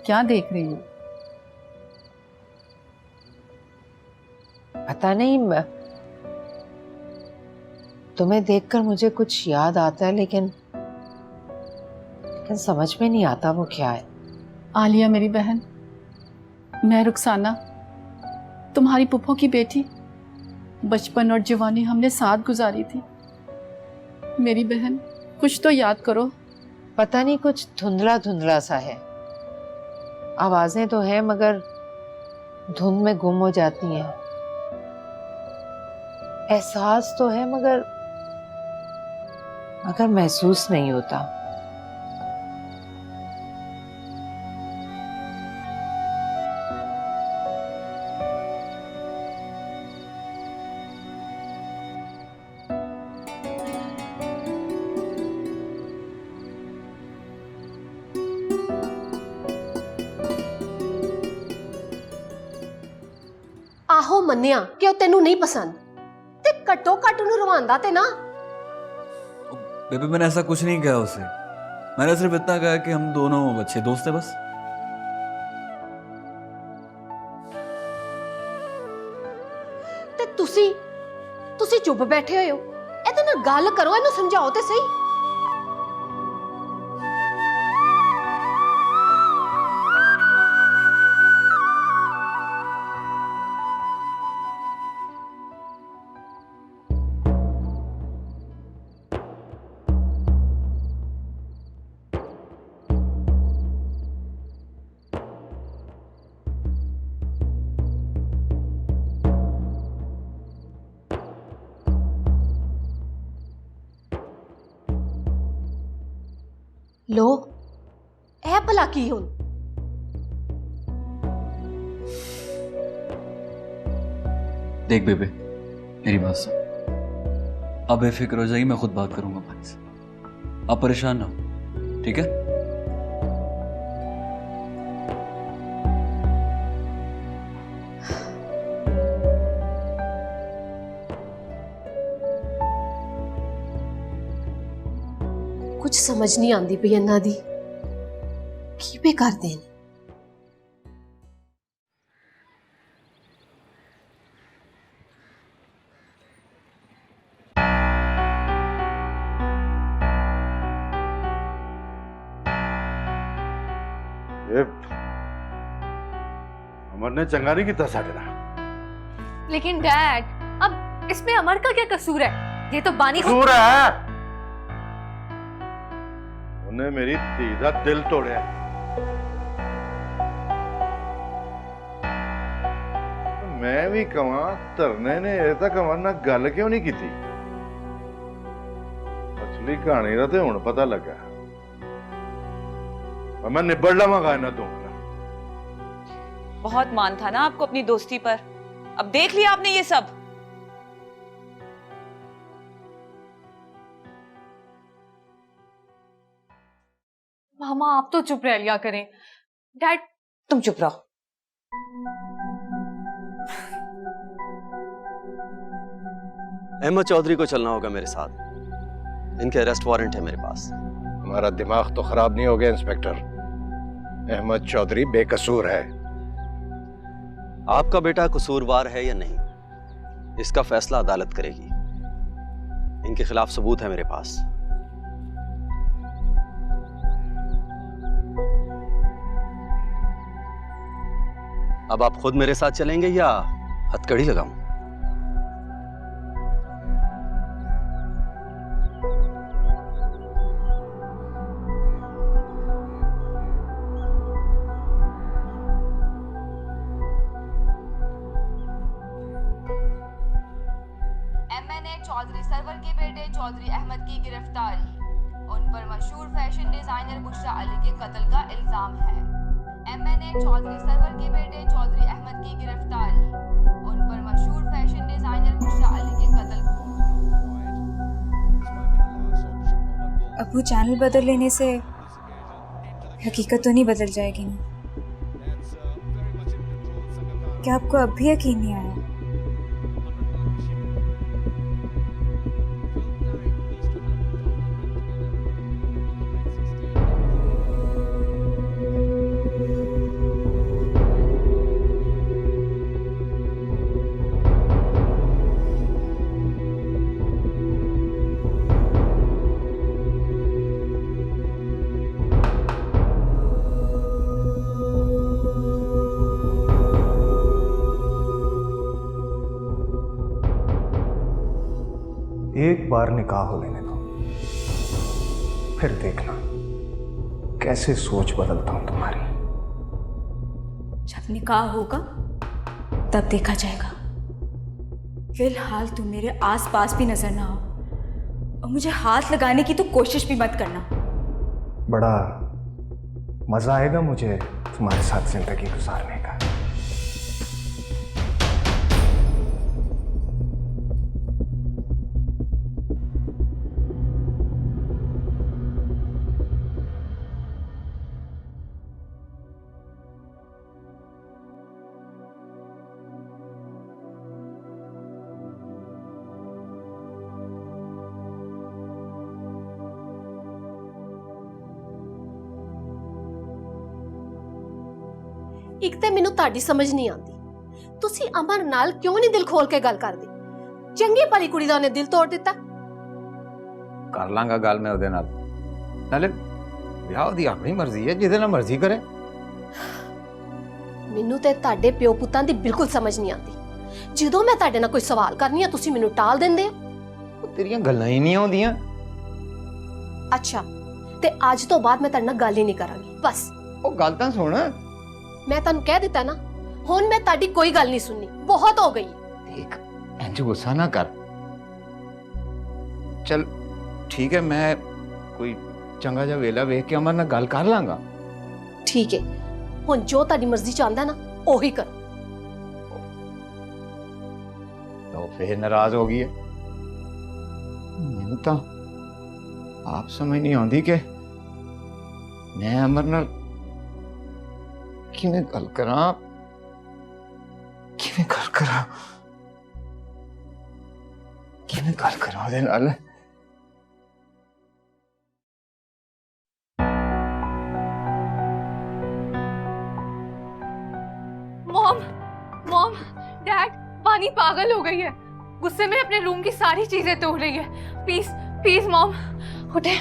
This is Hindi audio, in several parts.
क्या देख रही हो? पता नहीं, तुम्हें देखकर मुझे कुछ याद आता है, लेकिन समझ में नहीं आता वो क्या है। आलिया मेरी बहन, मैं रुखसाना, तुम्हारी पुप्पो की बेटी। बचपन और जवानी हमने साथ गुजारी थी। मेरी बहन, कुछ तो याद करो। पता नहीं, कुछ धुंधला धुंधला सा है। आवाजें तो है मगर धुंध में गुम हो जाती हैं। एहसास तो है मगर महसूस नहीं होता। आहो मन्निया कि ਉਹ ਤੈਨੂੰ नहीं पसंद ते घट्टो घट ਉਹਨੂੰ ਰਵਾਂਦਾ ਤੇ ना। बेबी मैंने ऐसा कुछ नहीं कहा उसे। मैंने सिर्फ इतना कहा कि हम दोनों अच्छे दोस्त हैं बस। ਤੇ ਤੁਸੀਂ ਚੁੱਪ ਬੈਠੇ ਹੋਏ ਹੋ। ਇਹਦੇ ਨਾਲ ਗੱਲ ਕਰੋ, ਇਹਨੂੰ ਸਮਝਾਓ ਤੇ ਸਹੀ। लो ए भला की हुन? देख बेबे, मेरी बात सुन। अब बेफिक्र हो जाइए, मैं खुद बात करूंगा भाई से। आप परेशान ना हो, ठीक है? कुछ समझ नहीं आती पई इन्हां दी की पे करदे ने। अमर ने चंगा नहीं किया साढ़े नाल। लेकिन डैड, अब इसमें अमर का क्या कसूर है? ये तो बानी कसूर है। उन्हें मेरी धी दा दिल तोड़िया। मैं भी कहां धरने ने अजे तक अमर नाल गल क्यों नहीं की? असली कहानी का तो हुण पता लगा। मैं निबड़ लवांगा इन्हां तों। बहुत मान था ना आपको अपनी दोस्ती पर। अब देख लिया आपने ये सब। मामा आप तो चुप रह लिया करें। डैड तुम चुप रहो। अहमद चौधरी को चलना होगा मेरे साथ। इनके अरेस्ट वारंट है मेरे पास। हमारा दिमाग तो खराब नहीं हो गया इंस्पेक्टर। अहमद चौधरी बेकसूर है। आपका बेटा कसूरवार है या नहीं, इसका फैसला अदालत करेगी। इनके खिलाफ सबूत है मेरे पास। अब आप खुद मेरे साथ चलेंगे या हथकड़ी लगाऊं? एमएनए चौधरी सरवर के बेटे चौधरी अहमद की गिरफ्तारी। उन पर मशहूर फैशन डिजाइनर बुशरा अली के कत्ल का इल्जाम है। एमएनए चौधरी सरवर के बेटे चौधरी अहमद की गिरफ्तारी। उन पर मशहूर फैशन डिजाइनर बुशरा अली के कत्ल। अब वो चैनल बदल लेने से हकीकत तो नहीं बदल जाएगी ना? क्या आपको अब भी यकीन नहीं आया? एक बार निकाह हो लेने दो, फिर देखना कैसे सोच बदलता हूं तुम्हारी। जब निकाह होगा तब देखा जाएगा। फिलहाल तुम मेरे आसपास भी नजर ना आओ और मुझे हाथ लगाने की तो कोशिश भी मत करना। बड़ा मजा आएगा मुझे तुम्हारे साथ जिंदगी गुजारने का। ਇੱਕ ਤੇ ਮੈਨੂੰ ਤੁਹਾਡੀ ਸਮਝ ਨਹੀਂ ਆਉਂਦੀ, ਤੁਸੀਂ ਅਮਰ ਨਾਲ ਕਿਉਂ ਨਹੀਂ ਦਿਲ ਖੋਲ ਕੇ ਗੱਲ ਕਰਦੇ? ਚੰਗੀ ਭਲੀ ਕੁੜੀ ਦਾ ਉਹਨੇ ਦਿਲ ਤੋੜ ਦਿੱਤਾ। ਕਰ ਲਾਂਗਾ ਗੱਲ ਮੈਂ ਉਹਦੇ ਨਾਲ, ਨਾਲੇ ਵਿਆਹ ਉਹਦੀ ਆਪਣੀ ਮਰਜ਼ੀ ਹੈ, ਜਿਹਦੇ ਨਾਲ ਮਰਜ਼ੀ ਕਰੇ। ਮੈਨੂੰ ਤੇ ਤੁਹਾਡੇ ਪਿਓ ਪੁੱਤਾਂ ਦੀ ਬਿਲਕੁਲ ਸਮਝ ਨਹੀਂ ਆਉਂਦੀ। ਜਦੋਂ ਮੈਂ ਤੁਹਾਡੇ ਨਾਲ ਕੋਈ ਸਵਾਲ ਕਰਨੀ ਆ ਤੁਸੀਂ ਮੈਨੂੰ ਟਾਲ ਦਿੰਦੇ ਹੋ। ਉਹ ਤੇਰੀਆਂ ਗੱਲਾਂ ਹੀ ਨਹੀਂ ਆਉਂਦੀਆਂ। ਅੱਛਾ, ਤੇ ਅੱਜ ਤੋਂ ਬਾਅਦ ਮੈਂ ਤੁਹਾਡੇ ਨਾਲ ਗੱਲ ਹੀ ਨਹੀਂ ਕਰਾਂਗੀ, ਬਸ। ਉਹ ਗੱਲ ਤਾਂ ਸੁਣ। मैं तुहानू कह दिता ना, हुण मैं ताड़ी कोई गल नहीं सुननी, बहुत हो गई। देख इंज गुस्सा ना कर। चल ठीक है, मैं कोई चंगा जा वेला वेख के अमर नाल गल कर लांगा। ठीक है, हुण जो ताड़ी मर्जी चाहंदा ना ओही करो। तो फिर नाराज हो गई है। मैनू तो आप समझ नहीं आती कि मैं अमर नाल किवें गल करा, किवें गल करा, किवें गल करा ओहदे नाल। मॉम, मॉम, डैड, पानी पागल हो गई है, गुस्से में अपने रूम की सारी चीजें तोड़ रही है। प्लीज प्लीज मॉम उठे,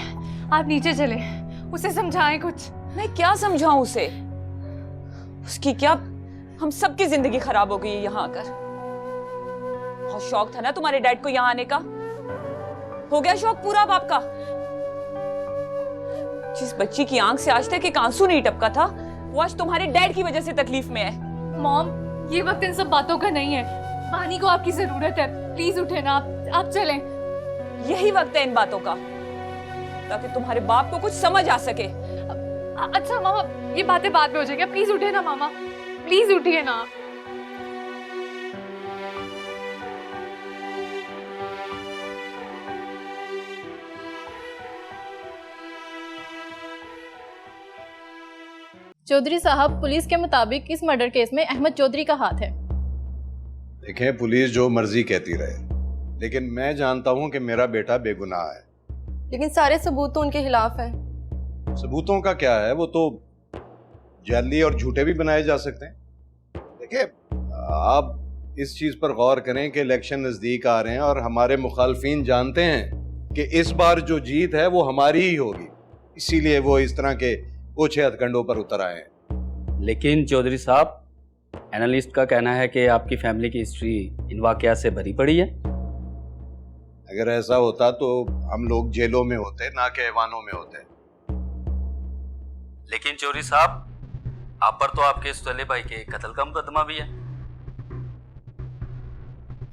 आप नीचे चले, उसे समझाएं कुछ। मैं क्या समझाऊं उसे? उसकी क्या, हम सबकी जिंदगी खराब हो गई है यहाँ आकर। बहुत शौक था ना तुम्हारे डैड को यहाँ आने का, हो गया शौक पूरा अब आपका। जिस बच्ची की आंख से आज तक एक आंसू नहीं टपका था, वो आज तुम्हारे डैड की वजह से तकलीफ में है। मॉम, ये वक्त इन सब बातों का नहीं है, पानी को आपकी जरूरत है, प्लीज उठे ना, आप चलें। यही वक्त है इन बातों का, ताकि तुम्हारे बाप को कुछ समझ आ सके। अच्छा मामा, ये बातें बाद में हो जाएगी, प्लीज उठे ना मामा, प्लीज उठिए ना। चौधरी साहब, पुलिस के मुताबिक इस मर्डर केस में अहमद चौधरी का हाथ है। देखें, पुलिस जो मर्जी कहती रहे, लेकिन मैं जानता हूं कि मेरा बेटा बेगुनाह है। लेकिन सारे सबूत तो उनके खिलाफ हैं। सबूतों का क्या है, वो तो जाली और झूठे भी बनाए जा सकते हैं। देखिए, आप इस चीज पर गौर करें कि इलेक्शन नजदीक आ रहे हैं और हमारे मुखालफिन जानते हैं कि इस बार जो जीत है वो हमारी ही होगी, इसीलिए वो इस तरह के ओछे हथकंडों पर उतर आए हैं। लेकिन चौधरी साहब, एनालिस्ट का कहना है कि आपकी फैमिली की हिस्ट्री इन वाकयात से भरी पड़ी है। अगर ऐसा होता तो हम लोग जेलों में होते, ना कि ऐवानों में होते। लेकिन चौधरी साहब, आप पर तो आपके सौतेले भाई के कत्ल का मुकदमा भी है।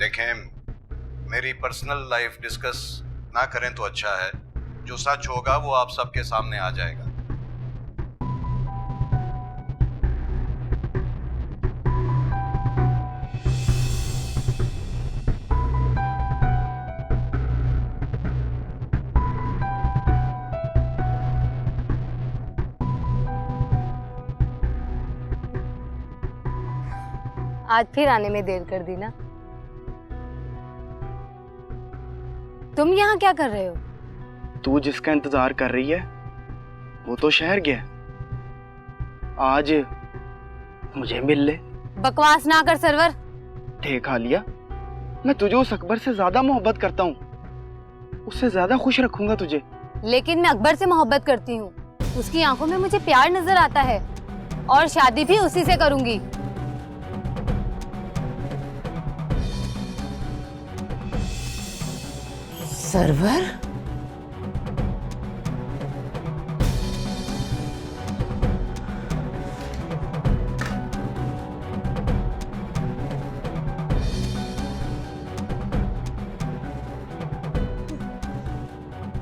देखें, मेरी पर्सनल लाइफ डिस्कस ना करें तो अच्छा है। जो सच होगा वो आप सबके सामने आ जाएगा। आज फिर आने में देर कर दी ना। तुम यहाँ क्या कर रहे हो? तू जिसका इंतजार कर रही है वो तो शहर गया। आज मुझे मिल ले। बकवास ना कर सरवर। ठीक हालिया, मैं तुझे उस अकबर से ज्यादा मोहब्बत करता हूँ, उससे ज्यादा खुश रखूंगा तुझे। लेकिन मैं अकबर से मोहब्बत करती हूँ, उसकी आंखों में मुझे प्यार नजर आता है और शादी भी उसी से करूंगी। सरवर?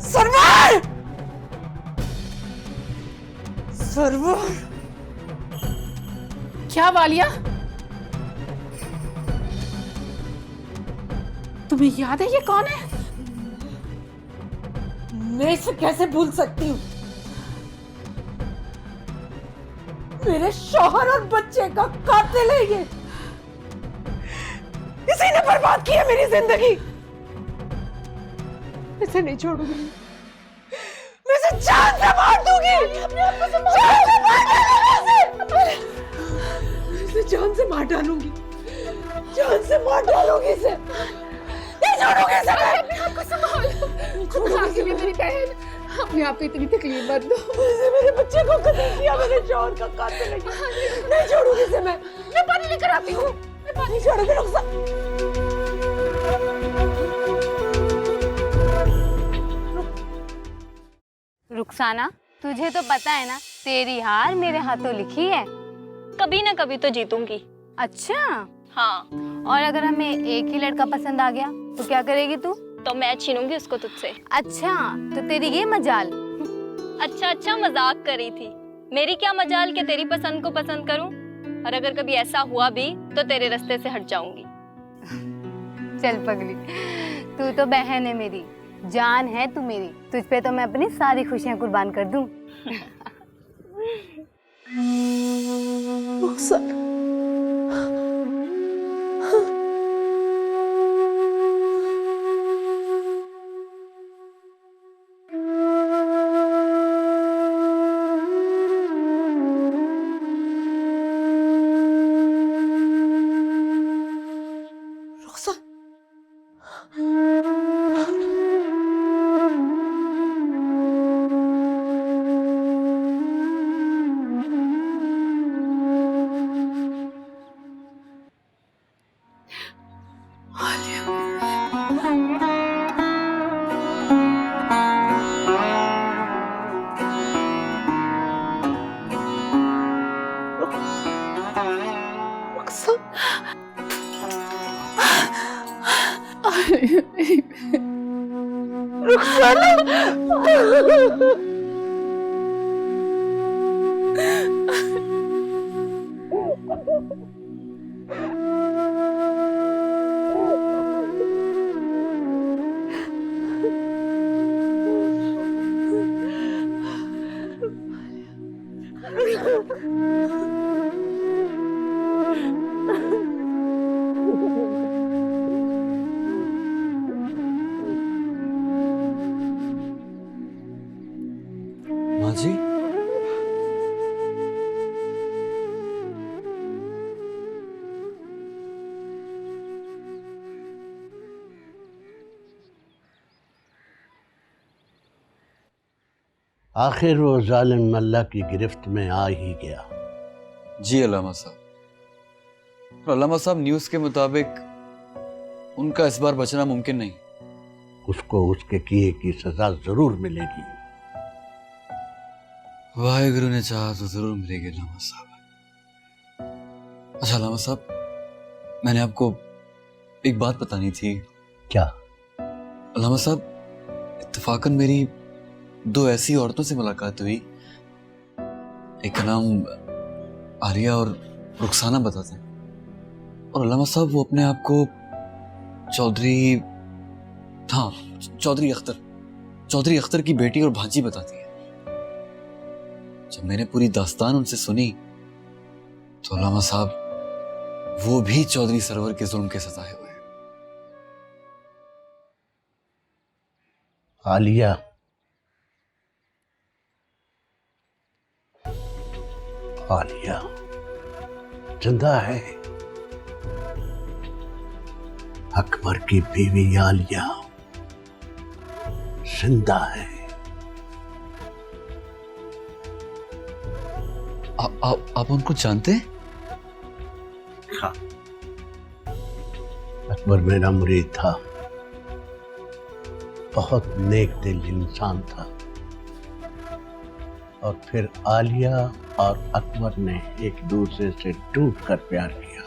सरवर! सरवर! क्या वालिया, तुम्हें याद है ये कौन है? मैं इसे कैसे भूल सकती हूँ? मेरे शौहर और बच्चे का कातिल है ये। इसी ने बर्बाद किया मेरी जिंदगी। इसे नहीं छोड़ूंगी, मैं इसे जान से मार दूंगी। जान से मार डालूंगी, जान से मार डालूंगी इसे। नहीं छोड़ूंगी इसे मैं। अपने आप को संभालो। छोड़ूंगी मेरी बहन, अपने आप को इतनी तकलीफ मत दो। इसे मेरे बच्चे को कत्ल किया, मेरे शौहर का कातिल है। नहीं छोड़ूंगी इसे मैं पानी लेकर आती हूँ। मैं पानी छोड़ूंगी। रुखसाना, तुझे तो पता है ना, तेरी हार मेरे हाथों लिखी है। कभी ना कभी तो जीतूंगी। अच्छा? हाँ। और अगर हमें एक ही लड़का पसंद आ गया तो क्या करेगी तू? तो मैं छीनूंगी उसको तुझसे। अच्छा, तो तेरी ये मजाल। अच्छा मजाक कर रही थी। मेरी क्या मजाल कि तेरी पसंद को पसंद करूं, और अगर कभी ऐसा हुआ भी तो तेरे रास्ते से हट जाऊंगी। चल पगली, तू तो बहन है मेरी, जान है तू मेरी। तुझ पे तो मैं अपनी सारी खुशियां कुर्बान कर दूं। माँ जी, आखिर वो जालिम अल्लाह की गिरफ्त में आ ही गया। जी अल्लामा साहब। अल्लामा साहब, न्यूज़ के मुताबिक उनका इस बार बचना मुमकिन नहीं। उसको उसके किए की सजा जरूर मिलेगी। वाहिगुरु ने चाहा तो जरूर मिलेगी अल्लामा साहब। अच्छा अल्लामा साहब, मैंने आपको एक बात बतानी थी। क्या? अल्लामा साहब, इत्तफाकन मेरी दो ऐसी औरतों से मुलाकात हुई, एक का नाम आलिया और रुखसाना बताते हैं, और अल्लामा साहब वो अपने आप को चौधरी अख्तर की बेटी और भांजी बताती है। जब मैंने पूरी दास्तान उनसे सुनी तो अल्लामा साहब वो भी चौधरी सरवर के जुल्म के सताए हुए हैं। आलिया, आलिया जिंदा है। अकबर की बीवी आलिया जिंदा है। आप उनको जानते हैं? हाँ, अकबर मेरा मुरीद था, बहुत नेक दिल इंसान था। और फिर आलिया और अकबर ने एक दूसरे से टूट कर प्यार किया।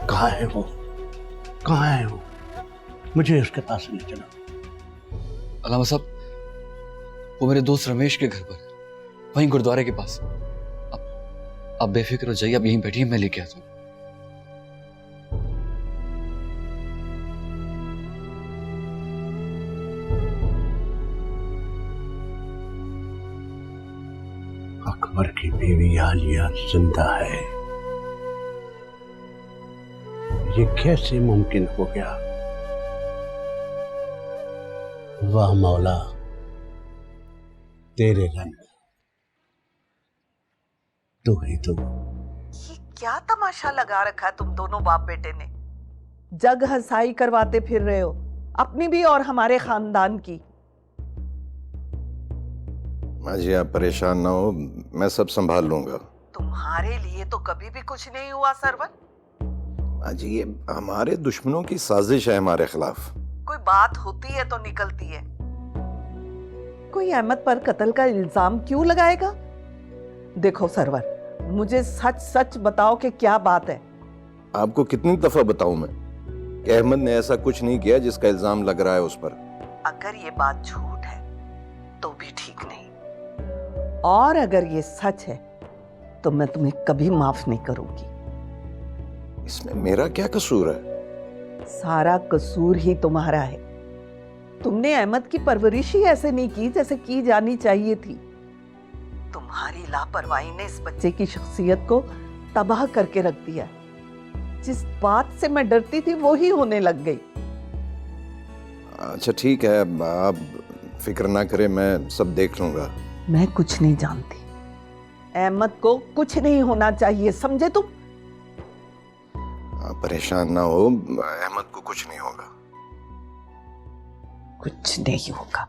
कहाँ है वो? कहाँ है वो? मुझे उसके पास नहीं चला। अलामा साहब, वो मेरे दोस्त रमेश के घर पर, वहीं गुरुद्वारे के पास। आप बेफिक्र हो जाइए, आप यहीं बैठिए, मैं लेके आता हूँ। अकबर की बीवी आलिया जिंदा है, ये कैसे मुमकिन हो गया? वाह मौला, तेरे रंग, तू ही तू। ये क्या तमाशा लगा रखा है तुम दोनों बाप बेटे ने? जग हंसाई करवाते फिर रहे हो, अपनी भी और हमारे खानदान की। माँ जी आप परेशान ना हो, मैं सब संभाल लूंगा। तुम्हारे लिए तो कभी भी कुछ नहीं हुआ सरवर। माँ जी ये हमारे दुश्मनों की साजिश है हमारे खिलाफ। कोई बात होती है तो निकलती है। कोई अहमद पर कत्ल का इल्जाम क्यों लगाएगा? देखो सरवर, मुझे सच सच बताओ कि क्या बात है। आपको कितनी दफा बताऊं मैं कि अहमद ने ऐसा कुछ नहीं किया जिसका इल्जाम लग रहा है उस पर। अगर ये बात झूठ है तो भी ठीक नहीं, और अगर ये सच है तो मैं तुम्हें कभी माफ नहीं करूंगी। इसमें मेरा क्या कसूर है? सारा कसूर ही तुम्हारा है। तुमने अहमद की परवरिश ही ऐसे नहीं की जैसे की जानी चाहिए थी। तुम्हारी लापरवाही ने इस बच्चे की शख्सियत को तबाह करके रख दिया। जिस बात से मैं डरती थी वो ही होने लग गई। अच्छा ठीक है, आप फिक्र ना करें, मैं सब देख लूंगा। मैं कुछ नहीं जानती, अहमद को कुछ नहीं होना चाहिए, समझे तुम? आप परेशान ना हो, अहमद को कुछ नहीं होगा। कुछ नहीं होगा।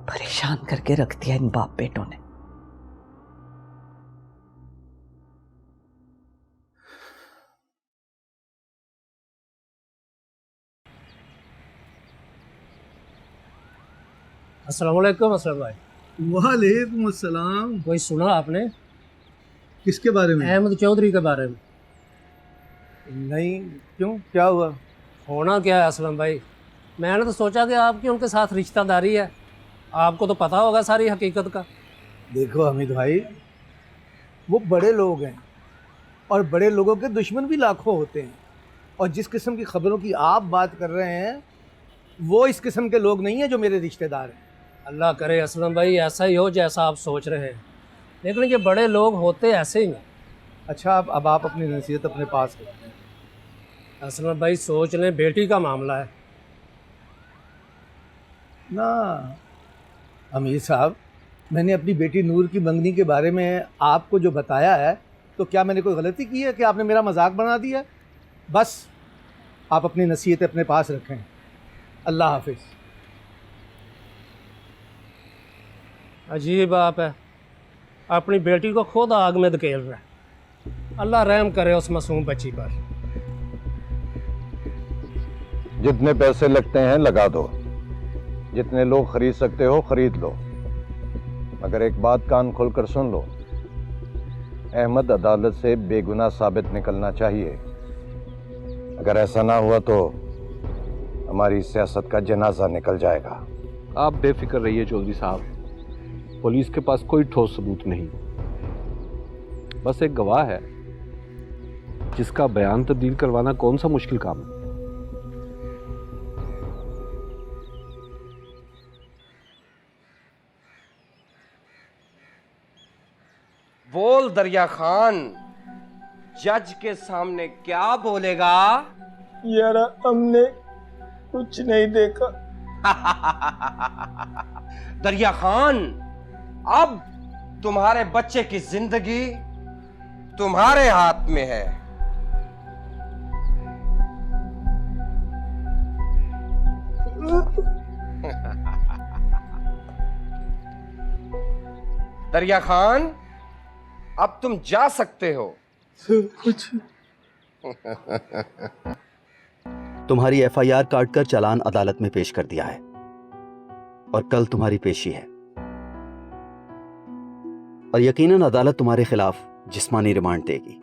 परेशान करके रख दिया इन बाप बेटों ने। अस्सलाम वालेकुम असलम भाई। वालेकुम अस्सलाम। कोई सुना आपने? किसके बारे में? अहमद चौधरी के बारे में। नहीं, क्यों, क्या हुआ? होना क्या है असलम भाई, मैंने तो सोचा कि आपकी उनके साथ रिश्तेदारी है, आपको तो पता होगा सारी हकीकत का। देखो हमीद भाई, वो बड़े लोग हैं और बड़े लोगों के दुश्मन भी लाखों होते हैं, और जिस किस्म की खबरों की आप बात कर रहे हैं वो इस किस्म के लोग नहीं हैं जो मेरे रिश्तेदार हैं। अल्लाह करे असलम भाई ऐसा ही हो जैसा आप सोच रहे हैं, लेकिन ये बड़े लोग होते ऐसे ही हैं। अच्छा, अब आप अपनी नसीहत अपने पास रखें। असलम भाई सोच लें, बेटी का मामला है ना। अमीर साहब, मैंने अपनी बेटी नूर की मंगनी के बारे में आपको जो बताया है, तो क्या मैंने कोई गलती की है कि आपने मेरा मजाक बना दिया? बस आप अपनी नसीहत अपने पास रखें। अल्लाह हाफिज। अजीब बात है, अपनी बेटी को खुद आग में धकेल रहा है। अल्लाह रहम करे उस मासूम बच्ची पर। जितने पैसे लगते हैं लगा दो, जितने लोग खरीद सकते हो खरीद लो, मगर एक बात कान खोलकर सुन लो, अहमद अदालत से बेगुनाह साबित निकलना चाहिए। अगर ऐसा ना हुआ तो हमारी सियासत का जनाजा निकल जाएगा। आप बेफिक्र रहिए चौधरी साहब, पुलिस के पास कोई ठोस सबूत नहीं, बस एक गवाह है जिसका बयान तब्दील करवाना कौन सा मुश्किल काम है। बोल दरिया खान, जज के सामने क्या बोलेगा? यार हमने कुछ नहीं देखा। दरिया खान, अब तुम्हारे बच्चे की जिंदगी तुम्हारे हाथ में है। दरिया खान, अब तुम जा सकते हो। कुछ तुम्हारी एफआईआर काटकर चालान अदालत में पेश कर दिया है और कल तुम्हारी पेशी है। और यकीनन अदालत तुम्हारे खिलाफ जिस्मानी रिमांड देगी,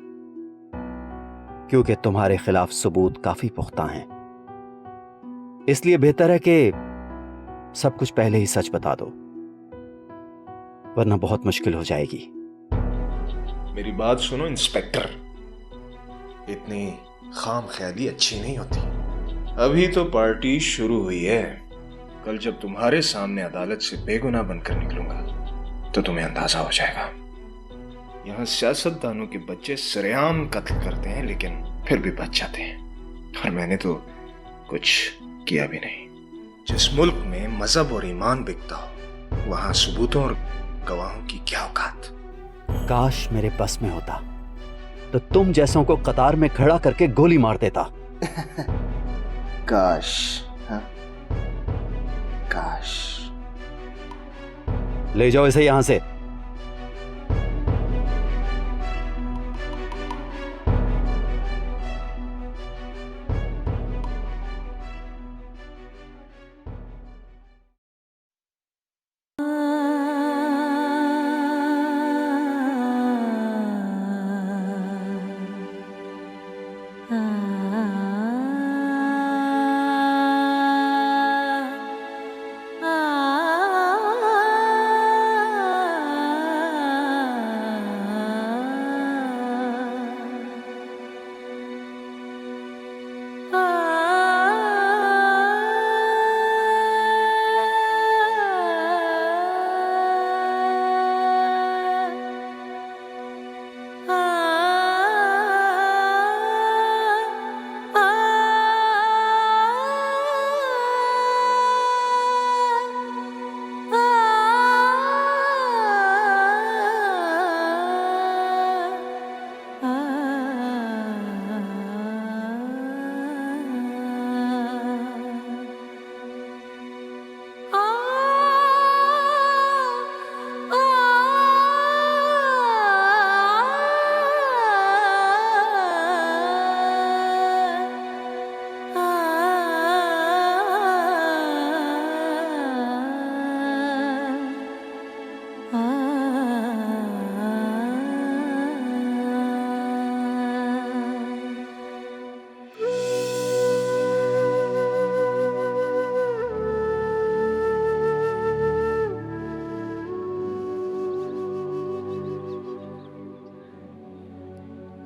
क्योंकि तुम्हारे खिलाफ सबूत काफी पुख्ता हैं। इसलिए बेहतर है कि सब कुछ पहले ही सच बता दो, वरना बहुत मुश्किल हो जाएगी। मेरी बात सुनो इंस्पेक्टर, इतनी खाम ख्याली अच्छी नहीं होती। अभी तो पार्टी शुरू हुई है। कल जब तुम्हारे सामने अदालत से बेगुनाह बनकर निकलूंगा तो तुम्हें अंदाजा हो जाएगा। यहाँ सियासतदानों के बच्चे सरेआम कत्ल करते हैं लेकिन फिर भी बच जाते हैं, और मैंने तो कुछ किया भी नहीं। जिस मुल्क में मजहब और ईमान बिकता हो, वहां सबूतों और गवाहों की क्या औकात। काश मेरे बस में होता तो तुम जैसों को कतार में खड़ा करके गोली मार देता। काश, हाँ? काश। ले जाओ इसे यहां से।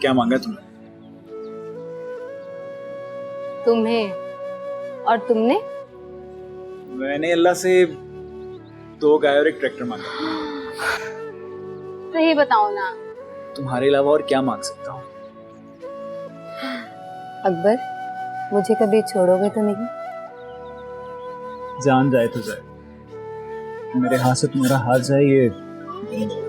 क्या मांगा तुमने? तुम्हें और तुमने? मैंने अल्लाह से 2 गाय और 1 ट्रैक्टर मांगा। सही बताओ ना। तुम्हारे अलावा और क्या मांग सकता हूँ? अकबर, मुझे कभी छोड़ोगे तो नहीं? जान जाए तो जाए, मेरे हाथ से तुम्हारा हाथ जाए ये नहीं।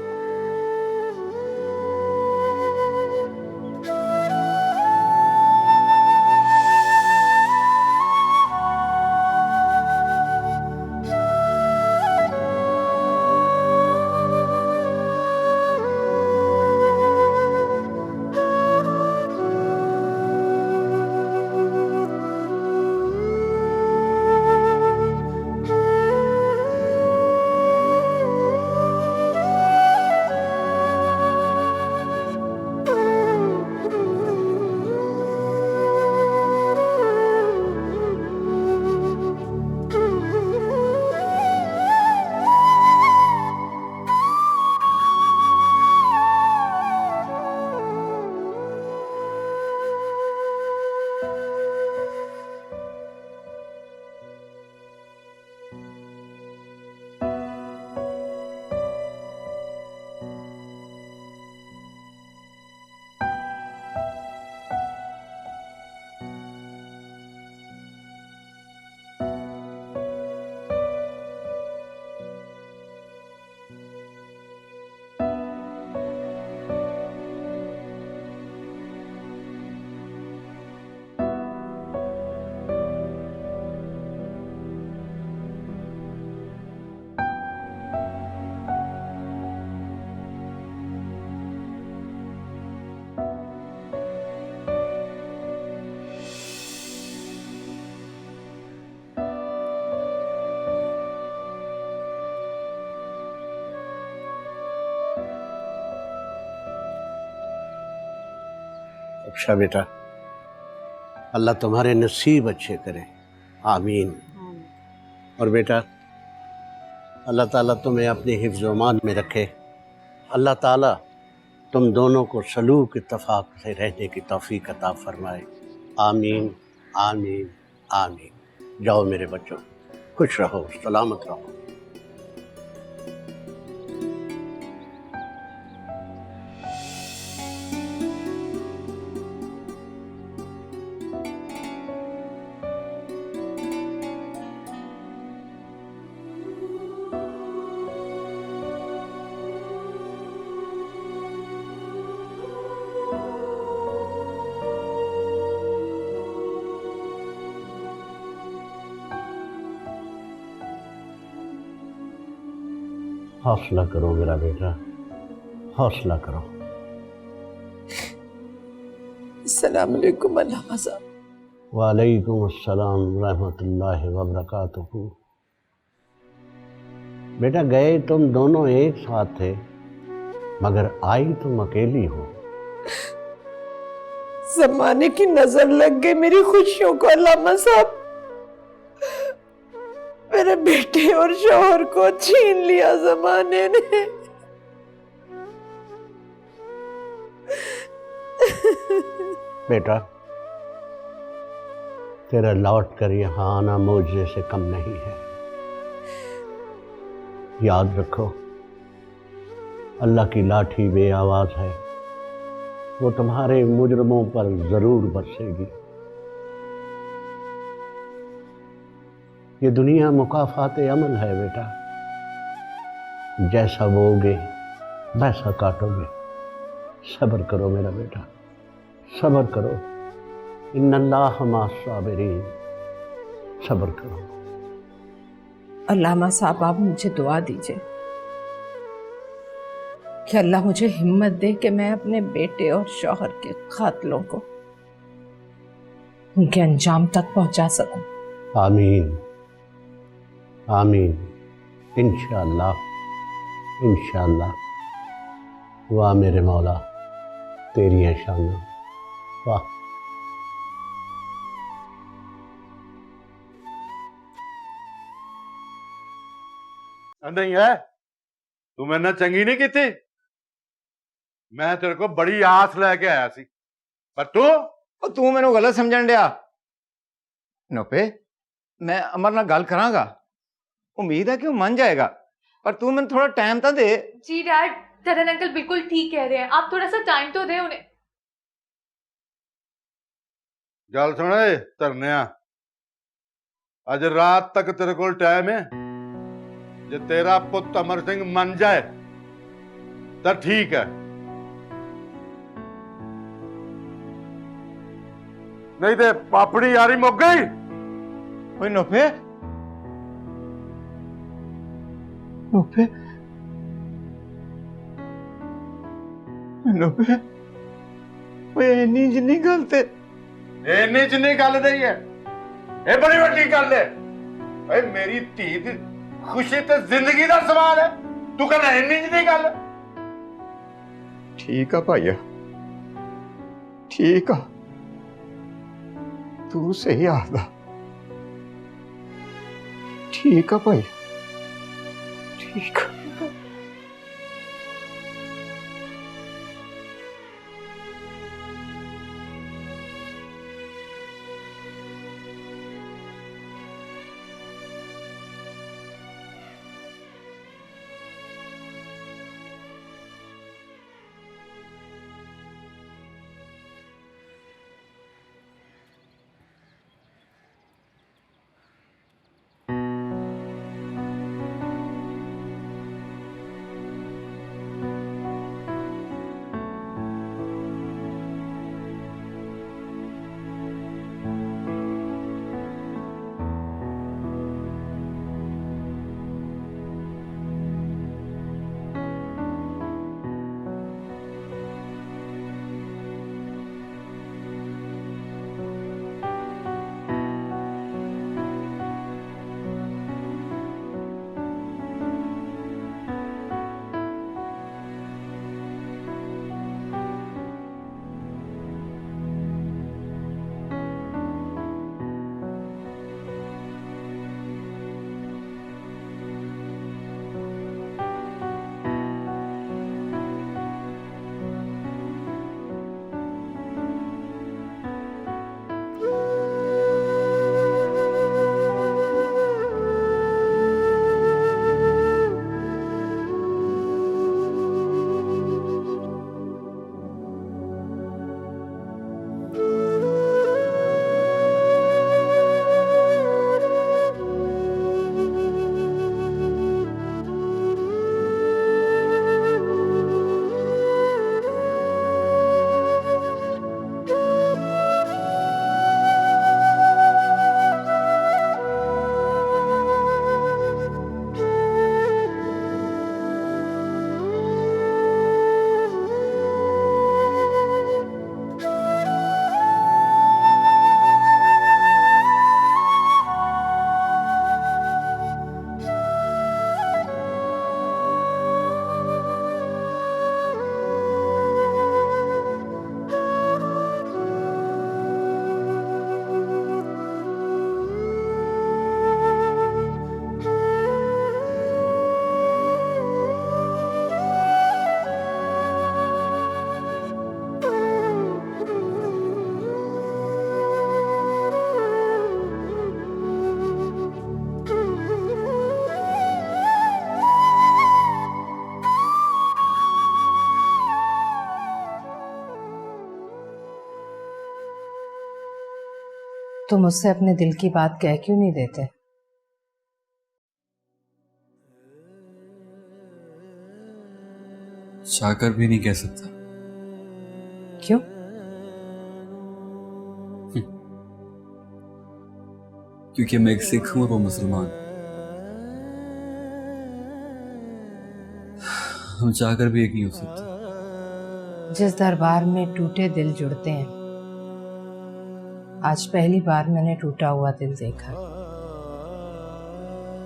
अच्छा बेटा, अल्लाह तुम्हारे नसीब अच्छे करे, आमीन। और बेटा, अल्लाह ताला तुम्हें अपने हिफ्ज़ अमान में रखे। अल्लाह ताला तुम दोनों को सलूक इत्तफाक से रहने की तौफीक अता फरमाए, आमीन आमीन आमीन। जाओ मेरे बच्चों, खुश रहो, सलामत रहो। हौसला करो मेरा बेटा, हौसला करो। अस्सलाम वालेकुम अल्लामा साहब। वालेकुम अस्सलाम रहमतुल्लाहि व बरकातुहू। बेटा, गए तुम दोनों एक साथ थे, मगर आई तुम अकेली हो। जमाने की नजर लग गई मेरी खुशियों को अल्लामा साहब। मेरे बेटे और शौहर को छीन लिया जमाने ने। बेटा, तेरा लौट कर यहाँ आना मौजे से कम नहीं है। याद रखो, अल्लाह की लाठी बे आवाज है, वो तुम्हारे मुजरमों पर जरूर बरसेगी। ये दुनिया मुकाफात अमल है बेटा, जैसा बोओगे वैसा काटोगे। सब्र करो मेरा बेटा, सब्र करो। इन्नल्लाह मास्साबिरीन, सब्र करो। अल्लामा साहब, आप मुझे दुआ दीजिए कि अल्लाह मुझे हिम्मत दे कि मैं अपने बेटे और शौहर के कातलों को उनके अंजाम तक पहुंचा सकूं। आमीन आमीन। इंशाअल्लाह इंशाअल्लाह। वाह मेरे मौला, तेरी है शान। वाह। नहीं है, तू मैंने चंगी नहीं की थी। मैं तेरे को बड़ी आस लेके आया सी, पर तू मैनू गलत समझन दिया। नोपे, मैं अमर नाल गल करांगा, उम्मीद है कि वो मान जाएगा, पर तू मैंने थोड़ा टाइम तो दे। जी डैड, तरन अंकल बिल्कुल ठीक कह रहे हैं, आप थोड़ा सा टाइम तो दें उन्हें। गल सुने धरनिया, अज रात तक तेरे को टाइम है। जे तेरा पुत अमर सिंह मन जाए तो ठीक है, नहीं तो पापड़ी यारी मुक गई। ओए नोपे, नोपे, नोपे, ओए इन्नी जिन्नी गल ते इन्नी जिन्नी गल नहीं है, ये बड़ी वड्डी गल है। ओए मेरी धी दी खुशी तो जिंदगी का सवाल है, तू कहना इन्नी जिन्नी गल। ठीक है भाईया, ठीक है, तू सही आखदा। ठीक है भाई, ठीक है। तुम मुझसे अपने दिल की बात कह क्यों नहीं देते? चाहकर भी नहीं कह सकता। क्यों? क्योंकि मैं एक सिख हूं और वो मुसलमान। हम चाहकर भी एक नहीं हो सकते। जिस दरबार में टूटे दिल जुड़ते हैं, आज पहली बार मैंने टूटा हुआ दिल देखा।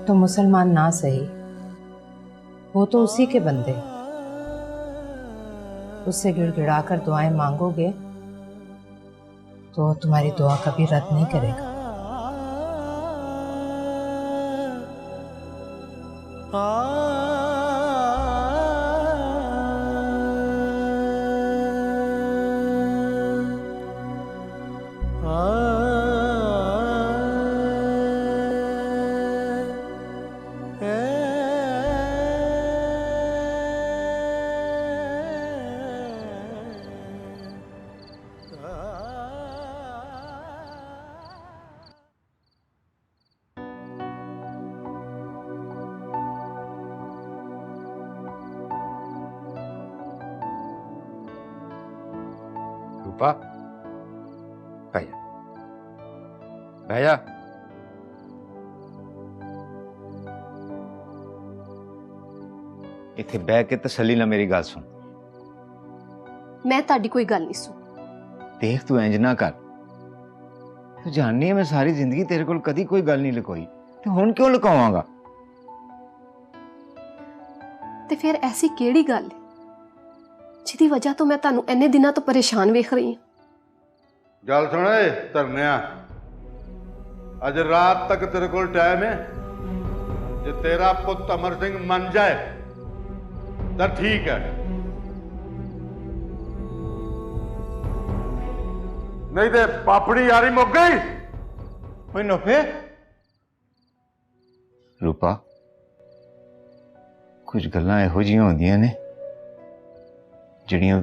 तो मुसलमान ना सही, वो तो उसी के बंदे। उससे गिड़गिड़ाकर दुआएं मांगोगे तो वो तुम्हारी दुआ कभी रद्द नहीं करेगा। रूपा, भैया भैया, इत्थे बह के तसल्ली ना मेरी गल सुन। मैं ताड़ी कोई गल नहीं सुन। देख तू इंज ना कर। तू जाननी है मैं सारी जिंदगी तेरे कोल कदी कोई गल नहीं लुकोई, ते हुण क्यों लुकावांगा? ते फिर ऐसी केड़ी गल है जिहदी वजह तो मैं तानू इन्ने दिनों तो परेशान वेख रही हूं? गल सुने धरनिया, अज रात तक तेरे कोल टाइम है। जे तेरा पुत अमर सिंह मन जाए तो ठीक है, नहीं तो पापड़ी यारी मुक गई। ओए नोफे, रूपा कुछ गल्लां इहो जिहियां होंदियां ने ਜਿਹੜੀਆਂ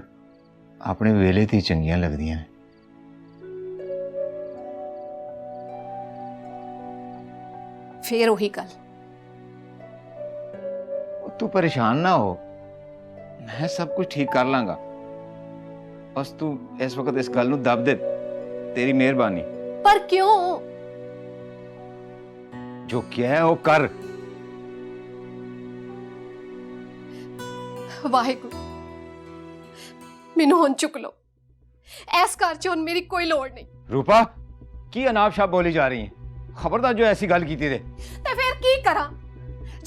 ਆਪਣੇ ਵੇਲੇ ਤੇ ਚੰਗੀਆਂ ਲੱਗਦੀਆਂ ਨੇ। फिर वही गल। तू परेशान ना हो, मैं सब कुछ ठीक कर लांगा। बस तू इस वक्त इस गल नूं दब दे, तेरी मेहरबानी। पर क्यों? जो क्या है वो कर। वाहिगुरू, मैनू हुण चुक लो। इस घर च हुण मेरी कोई लोड़ नहीं। रूपा की अनाप शनाप बोली जा रही है? खबरदार जो ऐसी गल की ते फिर की करा?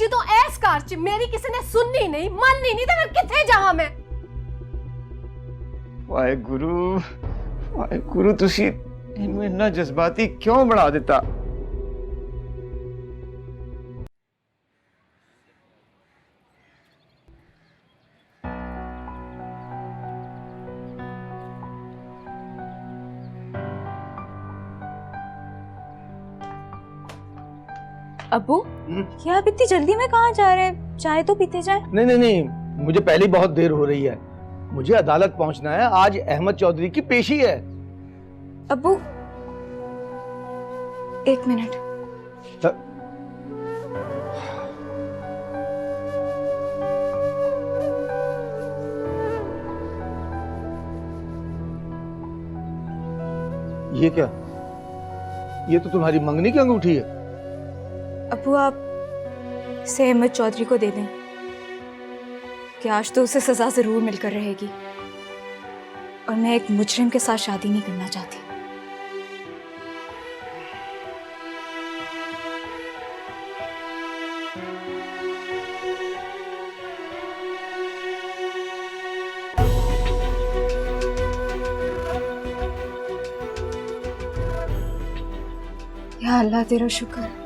जो इस घर च मेरी किसी ने सुननी नहीं, मननी नहीं, तो फिर किथे जावां मैं? वाहिगुरू, वाहिगुरू, तुसी इन्नू इन्ना जज्बाती क्यों बना दिता? अब्बू, क्या आप इतनी जल्दी में कहाँ जा रहे हैं? चाय तो पीते जाए। नहीं नहीं नहीं, मुझे पहले ही बहुत देर हो रही है। मुझे अदालत पहुंचना है। आज अहमद चौधरी की पेशी है। अब्बू, एक मिनट। ये क्या? ये तो तुम्हारी मंगनी की अंगूठी है। अब्बू, आप इसे अहमद चौधरी को दे दें कि आज तो उसे सजा जरूर मिलकर रहेगी, और मैं एक मुजरिम के साथ शादी नहीं करना चाहती। या अल्लाह, तेरा शुक्र।